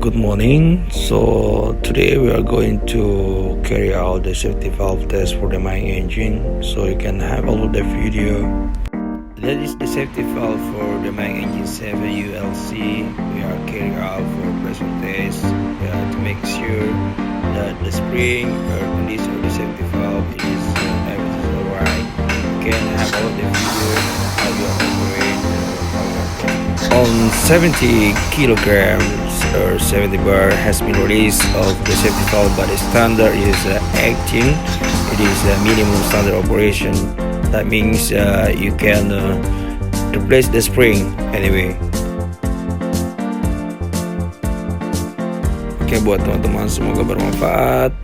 Good morning. So today we are going to carry out the safety valve test for the main engine. So you can have a look at the video. That is the safety valve for the main engine 7 ULC. We are carrying out for pressure test to make sure that the spring or condition of the safety valve is everything alright. You can have a look at the video how you operate. On 70 kilograms or 70 bar has been released of the safety valve, but the standard is 18. It is a minimum standard operation. That means you can replace the spring anyway. Oke, buat teman-teman semoga bermanfaat.